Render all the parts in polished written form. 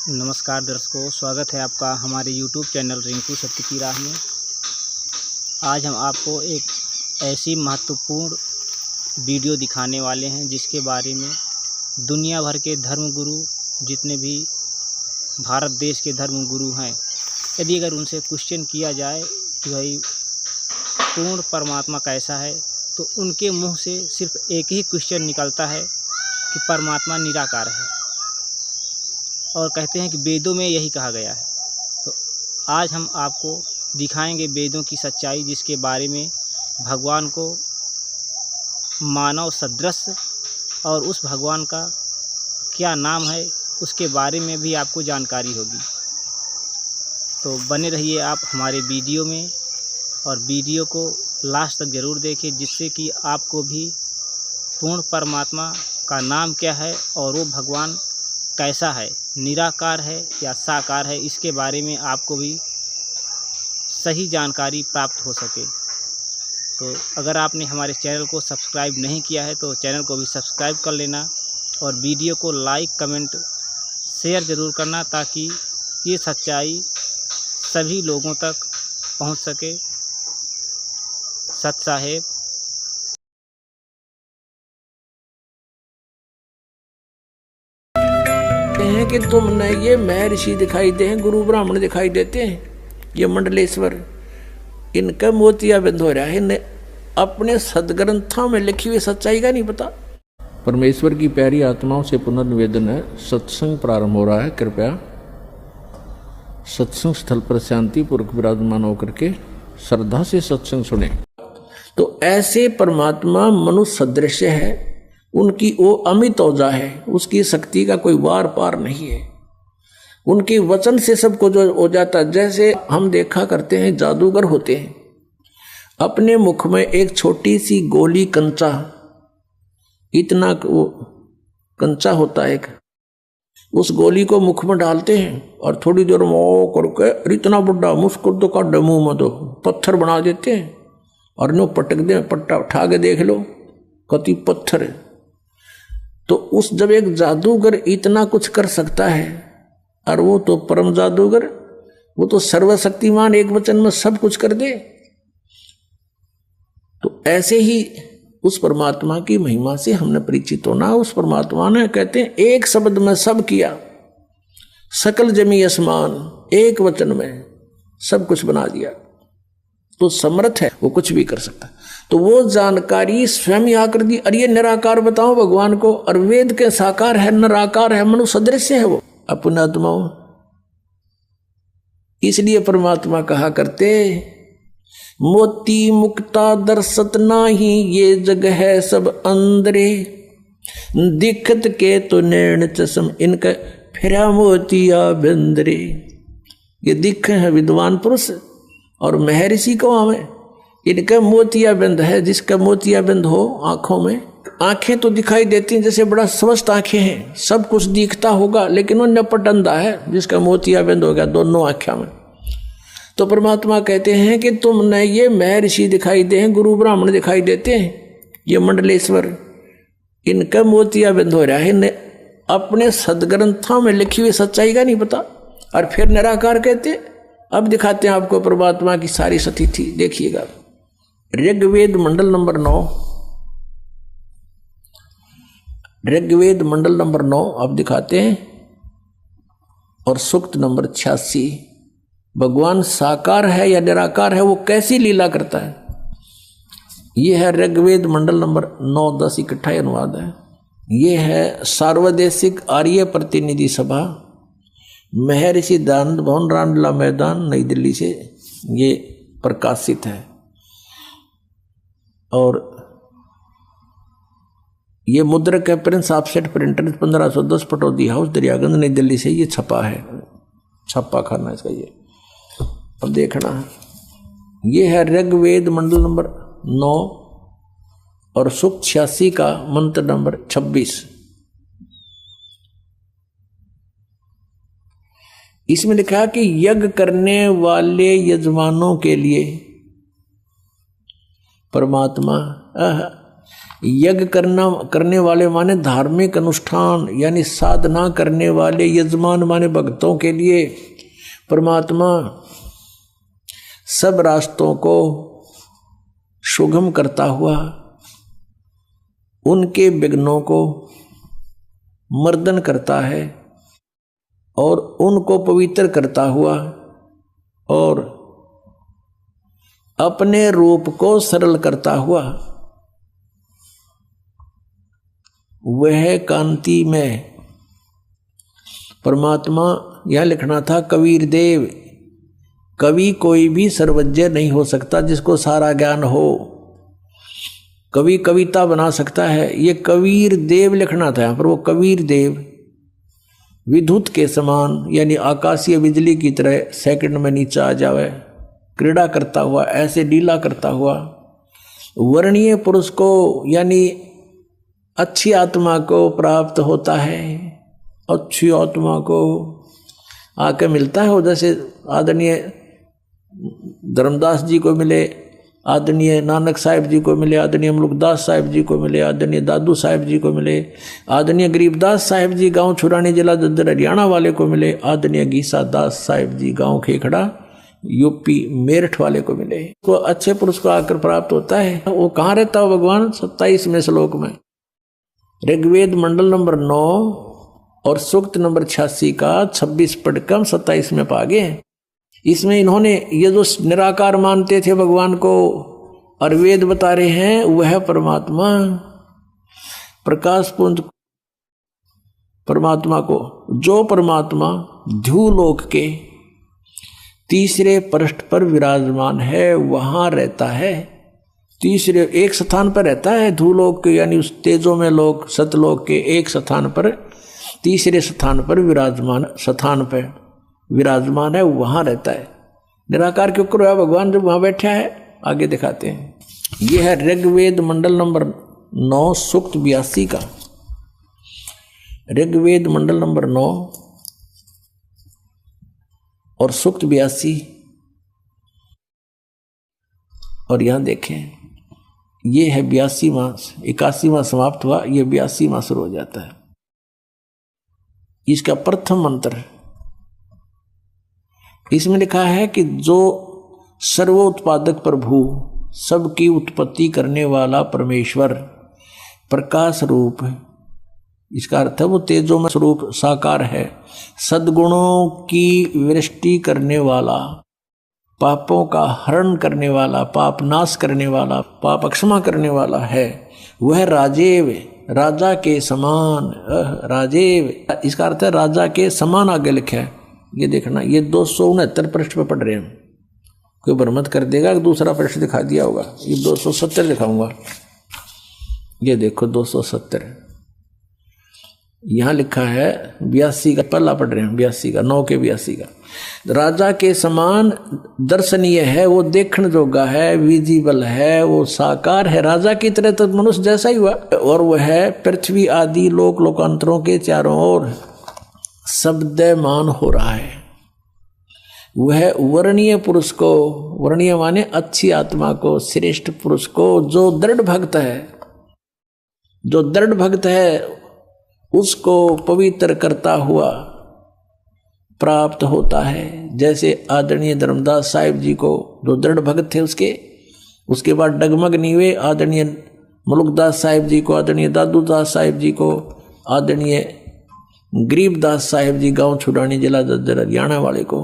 नमस्कार दर्शकों, स्वागत है आपका हमारे YouTube चैनल रिंकू सत्य की राह में। आज हम आपको एक ऐसी महत्वपूर्ण वीडियो दिखाने वाले हैं जिसके बारे में दुनिया भर के धर्मगुरु, जितने भी भारत देश के धर्मगुरु हैं, यदि अगर उनसे क्वेश्चन किया जाए कि भाई पूर्ण परमात्मा कैसा है, तो उनके मुंह से सिर्फ एक ही क्वेश्चन निकलता है कि परमात्मा निराकार है, और कहते हैं कि वेदों में यही कहा गया है। तो आज हम आपको दिखाएंगे वेदों की सच्चाई, जिसके बारे में भगवान को मानव सदृश और उस भगवान का क्या नाम है उसके बारे में भी आपको जानकारी होगी। तो बने रहिए आप हमारे वीडियो में और वीडियो को लास्ट तक ज़रूर देखें, जिससे कि आपको भी पूर्ण परमात्मा का नाम क्या है और वो भगवान कैसा है, निराकार है या साकार है, इसके बारे में आपको भी सही जानकारी प्राप्त हो सके। तो अगर आपने हमारे चैनल को सब्सक्राइब नहीं किया है तो चैनल को भी सब्सक्राइब कर लेना और वीडियो को लाइक, कमेंट, शेयर ज़रूर करना, ताकि ये सच्चाई सभी लोगों तक पहुंच सके। सत साहेब। हैं कि तुमने ये महर्षि दिखाई दे हैं, गुरु ब्राह्मण दिखाई देते हैं, ये मंडलेश्वर, इनका मोतिया बिंद हो रहा है। इन्हें अपने सदग्रंथों में लिखी हुई सच्चाई का नहीं पता। परमेश्वर की प्यारी आत्माओं से पुनर्निवेदन है, सत्संग प्रारंभ हो रहा है। कृपया सत्संग स्थल पर शांति पूर्वक विराजमान होकर के श्रद्धा से सत्संग सुने। तो ऐसे परमात्मा मनुष्य सदृश है, उनकी वो अमित औजा है, उसकी शक्ति का कोई वार पार नहीं है। उनके वचन से सबको जो हो जाता है। जैसे हम देखा करते हैं जादूगर होते हैं, अपने मुख में एक छोटी सी गोली कंचा, इतना वो कंचा होता है, उस गोली को मुख में डालते हैं और थोड़ी देर में ओ करके इतना बड़ा मुस्कुर तो का मुंह में तो पत्थर बना देते हैं और नो पटक दे, पट्टा उठा के देख लो कति पत्थर है। तो उस जब एक जादूगर इतना कुछ कर सकता है, और वो तो परम जादूगर, वो तो सर्वशक्तिमान, एक वचन में सब कुछ कर दे। तो ऐसे ही उस परमात्मा की महिमा से हमने परिचित होना। उस परमात्मा ने, कहते हैं, एक शब्द में सब किया, सकल जमी आसमान, एक वचन में सब कुछ बना दिया। तो समर्थ है, वो कुछ भी कर सकता है। तो वो जानकारी स्वयं आकर दी। और ये निराकार बताओ भगवान को, और वेद के साकार है, निराकार है, मनुष्य सदृश है वो अपने आत्माओं। इसलिए परमात्मा कहा करते, मोती मुक्ता दर्शत नाही, ये जग है सब अंदरे, दिखत के तो नैन चश्म, इनका फिरा मोतिया बिंदरे। ये दिख है विद्वान पुरुष और महर्षि को हमें, इनका मोतिया बिंद है। जिसका मोतिया बिंद हो आंखों में, आंखें तो दिखाई देती हैं जैसे बड़ा स्वस्थ आंखें हैं, सब कुछ दिखता होगा, लेकिन वो नपट अंधा है जिसका मोतिया बिंद हो गया दोनों आंखों में। तो परमात्मा कहते हैं कि तुमने ये महर्षि दिखाई दे हैं, गुरु ब्राह्मण दिखाई देते हैं, ये मंडलेश्वर, इनका मोतिया बिंद हो रहा है। इन्हें अपने सदग्रंथों में लिखी हुई सच्चाई का नहीं पता, और फिर निराकार कहते। अब दिखाते हैं आपको परमात्मा की सारी स्थिति। देखिएगा, ऋग्वेद मंडल नंबर 9, ऋग्वेद मंडल नंबर 9 अब दिखाते हैं, और सूक्त नंबर 86। भगवान साकार है या निराकार है, वो कैसी लीला करता है। ये है ऋग्वेद मंडल नंबर 9, 10 इकट्ठा अनुवाद है। ये है सार्वदेशिक आर्य प्रतिनिधि सभा, महर्षि दयानंद भवन, रामलीला मैदान, नई दिल्ली से ये प्रकाशित है। और ये मुद्रक है Prince offset printer, 1510, Pataudi house, Daryaganj, नई दिल्ली से ये छपा है, छपा खाना इसका ये। अब देखना, ये है ऋग्वेद मंडल नंबर 9 और सूक्त 86 का मंत्र नंबर 26। इसमें लिखा कि यज्ञ करने वाले यजमानों के लिए परमात्मा यज्ञ करने वाले माने धार्मिक अनुष्ठान यानी साधना करने वाले यजमान माने भक्तों के लिए परमात्मा सब रास्तों को सुगम करता हुआ उनके विघ्नों को मर्दन करता है और उनको पवित्र करता हुआ और अपने रूप को सरल करता हुआ वह कांति में परमात्मा यह लिखना था कबीर देव। कवि कोई भी सर्वज्ञ नहीं हो सकता जिसको सारा ज्ञान हो। कवि कविता बना सकता है, ये कबीर देव लिखना था यहाँ पर। वो कबीर देव विद्युत के समान यानी आकाशीय बिजली की तरह सेकंड में नीचे आ जावे, क्रीड़ा करता हुआ, ऐसे लीला करता हुआ वर्णीय पुरुष को यानी अच्छी आत्मा को प्राप्त होता है। अच्छी आत्मा को आके मिलता है वो, जैसे आदरणीय धर्मदास जी को मिले, आदरणीय नानक साहिब जी को मिले, आदरणीय मुलुकदास साहिब जी को मिले, आदरणीय दादू साहिब जी को मिले, आदरणीय गरीबदास साहिब जी गांव छुरानी जिला दद्दर हरियाणा वाले को मिले, आदरणीय गीसा दास साहिब जी गांव खेखड़ा यूपी मेरठ वाले को मिले। तो अच्छे पुरुष को आकर प्राप्त होता है। वो कहाँ रहता हो भगवान? 27वें श्लोक में ऋग्वेद मंडल नंबर 9 और सूक्त नंबर 86 का 26 पढ़कर हम 27 में पा गए। इसमें इन्होंने ये जो निराकार मानते थे भगवान को और वेद बता रहे हैं वह परमात्मा प्रकाश पुंज परमात्मा को, जो परमात्मा ध्युलोक के तीसरे पृष्ठ पर विराजमान है वहां रहता है। तीसरे एक स्थान पर रहता है ध्युलोक के यानी उस तेजो में लोक सतलोक के एक स्थान पर, तीसरे स्थान पर विराजमान है, वहां रहता है। निराकार क्यों करो है भगवान जब वहां बैठा है? आगे दिखाते हैं। यह है ऋग्वेद मंडल नंबर 9 सूक्त 82 का। ऋग्वेद मंडल नंबर 9 और सूक्त 82। और यहां देखें ये है 82वां, 81वां समाप्त हुआ, ये 82वां शुरू हो जाता है। इसका प्रथम मंत्र इसमें लिखा है कि जो सर्वोत्पादक प्रभु, सबकी उत्पत्ति करने वाला परमेश्वर, प्रकाश रूप है। इसका अर्थ है वो तेजोमय स्वरूप साकार है, सद्गुणों की वृष्टि करने वाला, पापों का हरण करने वाला, पाप नाश करने वाला, पाप क्षमा करने वाला है। वह राजेव, राजा के समान, राजेव इसका अर्थ है राजा के समान आगे लिखा है। ये देखना, ये 269 पृष्ठ पे पढ़ रहे हैं। कोई भ्रमत कर देगा कि दूसरा पृष्ठ दिखा दिया होगा। ये 270 दिखाऊंगा। ये देखो 270 यहां लिखा है। 82 का पहला पढ़ रहे हैं, 82 का 9 के 82 का। राजा के समान दर्शनीय है, वो देखने जोगा है, विजिबल है, वो साकार है। राजा की तरह तो मनुष्य जैसा ही हुआ। और वह है पृथ्वी आदि लोक लोकांतरों के चारों ओर शब्दमान हो रहा है। वह वर्णीय पुरुष को, वर्णीय माने अच्छी आत्मा को, श्रेष्ठ पुरुष को, जो दृढ़ भक्त है, जो दृढ़ भक्त है उसको पवित्र करता हुआ प्राप्त होता है। जैसे आदरणीय धर्मदास साहिब जी को जो दृढ़ भक्त थे उसके बाद डगमग नहीं हुए। आदरणीय मुलुकदास साहिब जी को, आदरणीय दादू दास साहिब जी को, आदरणीय गरीबदास साहिब जी गांव छुड़ानी जिला दद्दर हरियाणा वाले को,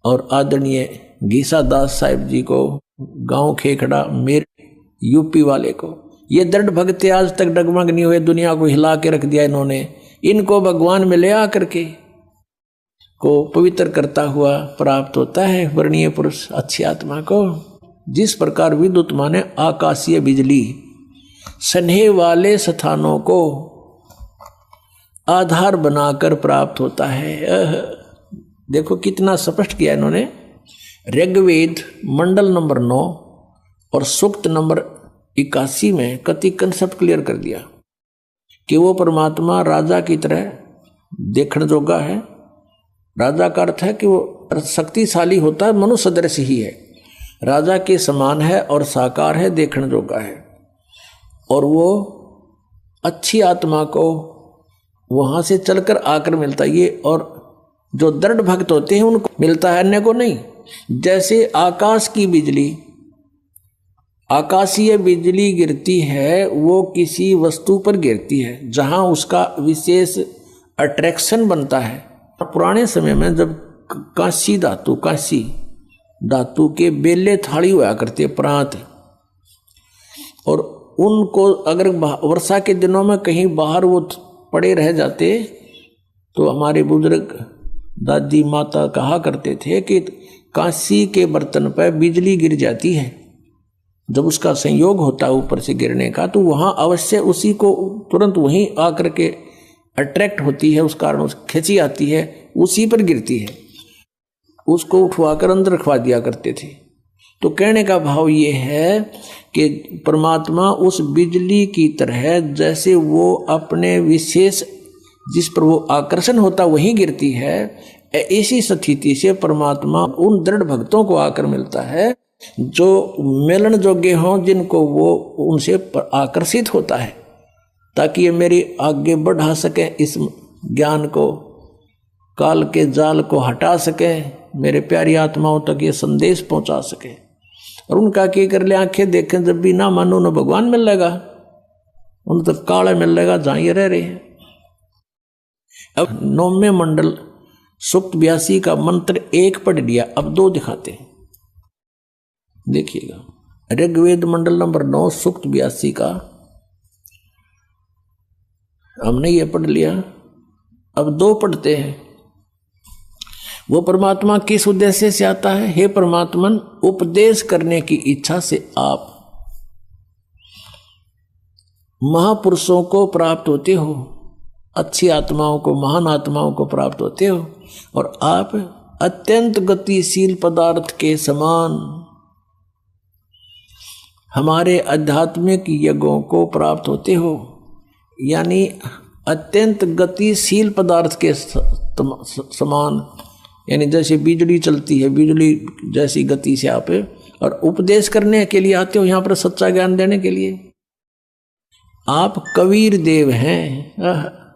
और आदरणीय गीसा दास साहिब जी को गांव खेखड़ा मेर यूपी वाले को। ये दृढ़ भक्त आज तक डगमग नहीं हुए, दुनिया को हिला के रख दिया इन्होंने। इनको भगवान में ले आकर के को पवित्र करता हुआ प्राप्त होता है वर्णीय पुरुष अच्छी आत्मा को। जिस प्रकार विद्युत माने आकाशीय बिजली सन्हे वाले स्थानों को आधार बनाकर प्राप्त होता है। देखो कितना स्पष्ट किया इन्होंने। ऋग्वेद मंडल नंबर 9 और सूक्त नंबर 81 में कति कंसेप्ट क्लियर कर दिया कि वो परमात्मा राजा की तरह देखने जोगा है। राजा का अर्थ है कि वो शक्तिशाली होता है, मनुष्य सदृश ही है, राजा के समान है और साकार है, देखने जोगा है। और वो अच्छी आत्मा को वहां से चलकर आकर मिलता है। ये और जो दृढ़ भक्त होते हैं उनको मिलता है, अन्य को नहीं। जैसे आकाश की बिजली, आकाशीय बिजली गिरती है, वो किसी वस्तु पर गिरती है जहां उसका विशेष अट्रैक्शन बनता है। पुराने समय में जब कांसी धातु के बेले थाली हुआ करते प्रांत, और उनको अगर वर्षा के दिनों में कहीं बाहर वो पड़े रह जाते तो हमारे बुजुर्ग दादी माता कहा करते थे कि कांसी के बर्तन पर बिजली गिर जाती है, जब उसका संयोग होता है ऊपर से गिरने का, तो वहां अवश्य उसी को तुरंत वहीं आकर के अट्रैक्ट होती है, उस कारण खिंची आती है, उसी पर गिरती है। उसको उठवाकर अंदर रखवा दिया करते थे। तो कहने का भाव ये है कि परमात्मा उस बिजली की तरह, जैसे वो अपने विशेष जिस पर वो आकर्षण होता वहीं गिरती है, ऐसी स्थिति से परमात्मा उन दृढ़ भक्तों को आकर मिलता है जो मिलन योग्य हों, जिनको वो उनसे आकर्षित होता है, ताकि ये मेरी आगे बढ़ा सके, इस ज्ञान को, काल के जाल को हटा सके, मेरे प्यारी आत्माओं तक ये संदेश पहुंचा सके। और उनका क्या कर ले, आंखें देखें जब भी ना मानो न भगवान मिल लेगा, उन तक काला मिल लेगा जहां ये रह रहे हैं। अब 9वें मंडल सूक्त 82 का मंत्र 1 पढ़ लिया, अब 2 दिखाते हैं, देखिएगा। ऋग्वेद मंडल नंबर 9 सूक्त 82 का हमने ये पढ़ लिया, अब 2 पढ़ते हैं। वो परमात्मा किस उद्देश्य से आता है? हे परमात्मन, उपदेश करने की इच्छा से आप महापुरुषों को प्राप्त होते हो, अच्छी आत्माओं को, महान आत्माओं को प्राप्त होते हो, और आप अत्यंत गतिशील पदार्थ के समान हमारे आध्यात्मिक यज्ञों को प्राप्त होते हो। यानी अत्यंत गतिशील पदार्थ के समान, यानी जैसे बिजली चलती है, बिजली जैसी गति से आप, और उपदेश करने के लिए आते हो, यहां पर सच्चा ज्ञान देने के लिए। आप कबीर देव हैं।